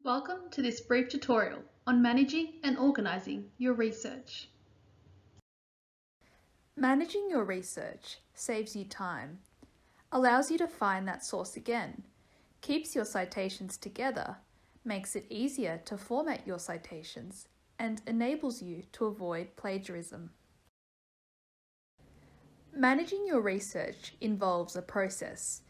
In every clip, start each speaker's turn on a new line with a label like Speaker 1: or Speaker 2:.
Speaker 1: Welcome to this brief tutorial on managing and organising your research.
Speaker 2: Managing your research saves you time, allows you to find that source again, keeps your citations together, makes it easier to format your citations, and enables you to avoid plagiarism. Managing your research involves a process.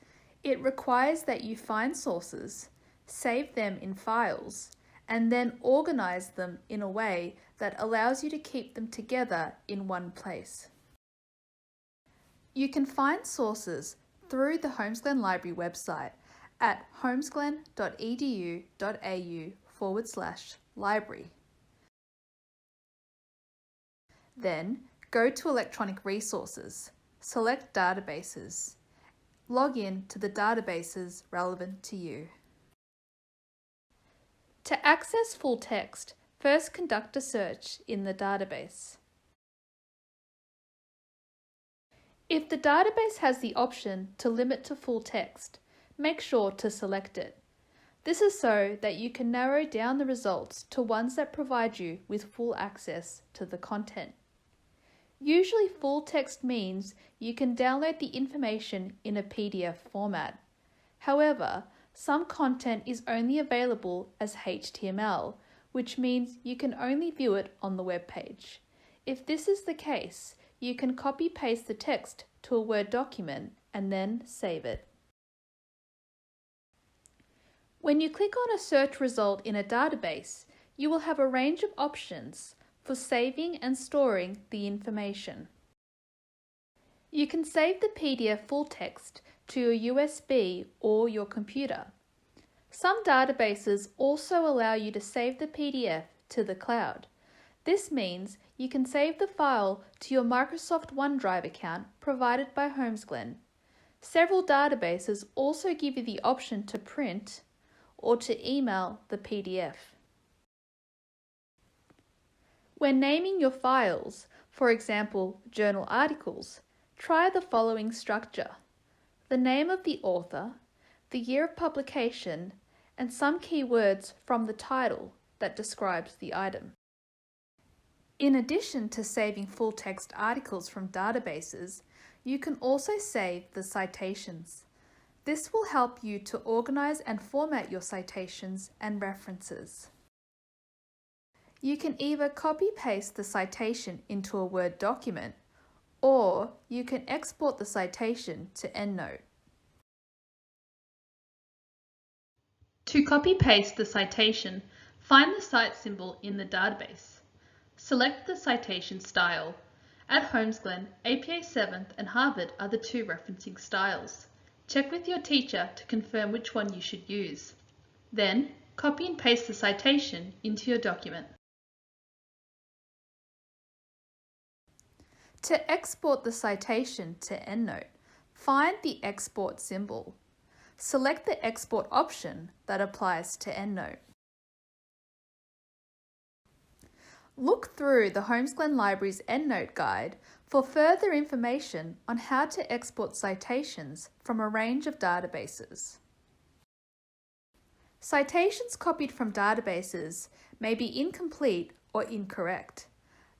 Speaker 2: It requires that you find sources, save them in files, and then organise them in a way that allows you to keep them together in one place. You can find sources through the Holmesglen Library website at holmesglen.edu.au/library. Then go to Electronic Resources, select Databases, log in to the databases relevant to you. To access full text, first conduct a search in the database. If the database has the option to limit to full text, make sure to select it. This is so that you can narrow down the results to ones that provide you with full access to the content. Usually full text means you can download the information in a PDF format. However, some content is only available as HTML, which means you can only view it on the web page. If this is the case, you can copy-paste the text to a Word document and then save it. When you click on a search result in a database, you will have a range of options for saving and storing the information. You can save the PDF full text to your USB or your computer. Some databases also allow you to save the PDF to the cloud. This means you can save the file to your Microsoft OneDrive account provided by Holmesglen. Several databases also give you the option to print or to email the PDF. When naming your files, for example, journal articles, try the following structure: the name of the author, the year of publication, and some keywords from the title that describes the item. In addition to saving full-text articles from databases, you can also save the citations. This will help you to organize and format your citations and references. You can either copy-paste the citation into a Word document, or you can export the citation to EndNote.
Speaker 1: To copy-paste the citation, find the cite symbol in the database. Select the citation style. At Holmesglen, APA 7th and Harvard are the two referencing styles. Check with your teacher to confirm which one you should use. Then, copy and paste the citation into your document.
Speaker 2: To export the citation to EndNote, find the export symbol. Select the export option that applies to EndNote. Look through the Holmesglen Library's EndNote guide for further information on how to export citations from a range of databases. Citations copied from databases may be incomplete or incorrect.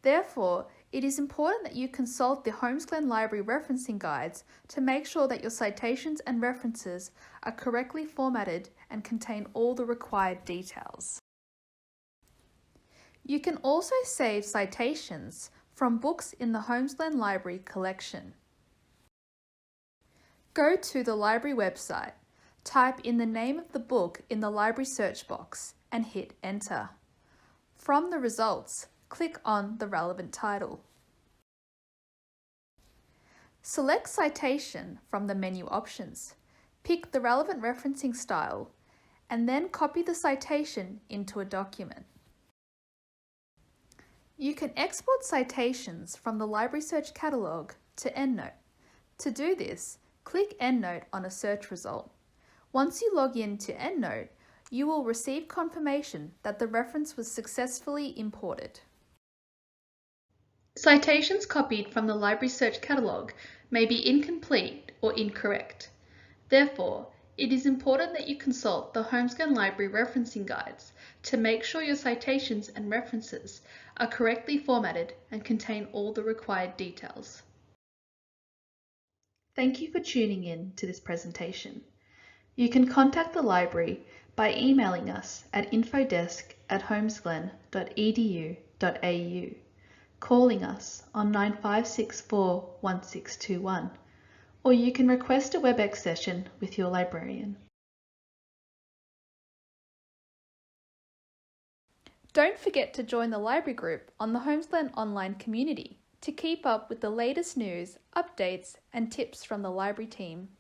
Speaker 2: Therefore, it is important that you consult the Holmesglen Library referencing guides to make sure that your citations and references are correctly formatted and contain all the required details. You can also save citations from books in the Holmesglen Library collection. Go to the library website, type in the name of the book in the library search box and hit enter. From the results, click on the relevant title. Select Citation from the menu options, pick the relevant referencing style, and then copy the citation into a document. You can export citations from the Library Search Catalogue to EndNote. To do this, click EndNote on a search result. Once you log in to EndNote, you will receive confirmation that the reference was successfully imported.
Speaker 1: Citations copied from the Library Search Catalogue may be incomplete or incorrect. Therefore, It is important that you consult the Holmesglen Library referencing guides to make sure your citations and references are correctly formatted and contain all the required details. Thank you for tuning in to this presentation. You can contact the library by emailing us at infodesk@holmesglen.edu.au, calling us on 9564 1621, or you can request a WebEx session with your librarian.
Speaker 2: Don't forget to join the library group on the Holmesglen online community to keep up with the latest news, updates, and tips from the library team.